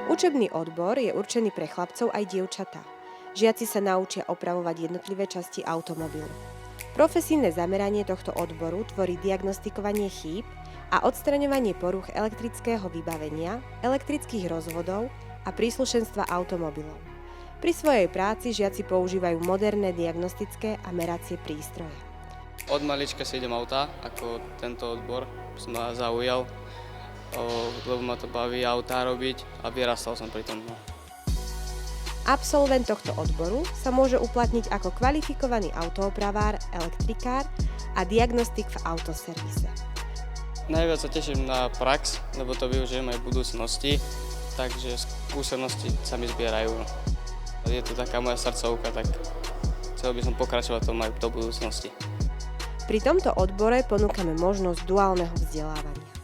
Učebný odbor je určený pre chlapcov aj dievčatá. Žiaci sa naučia opravovať jednotlivé časti automobilu. Profesijné zameranie tohto odboru tvorí diagnostikovanie chýb a odstraňovanie porúch elektrického vybavenia, elektrických rozvodov a príslušenstva automobilov. Pri svojej práci žiaci používajú moderné diagnostické a meracie prístroje. Od malička si idem auta, ako tento odbor som ma zaujal, lebo ma to baví autá robiť a vyrastal som pri tom. Absolvent tohto odboru sa môže uplatniť ako kvalifikovaný autoopravár, elektrikár a diagnostik v autoservise. Najviac sa teším na prax, lebo to využijem aj v budúcnosti, takže skúsenosti sa mi zbierajú. Je to taká moja srdcovka, tak chcel by som pokračovať tom aj do budúcnosti. Pri tomto odbore ponúkame možnosť duálneho vzdelávania.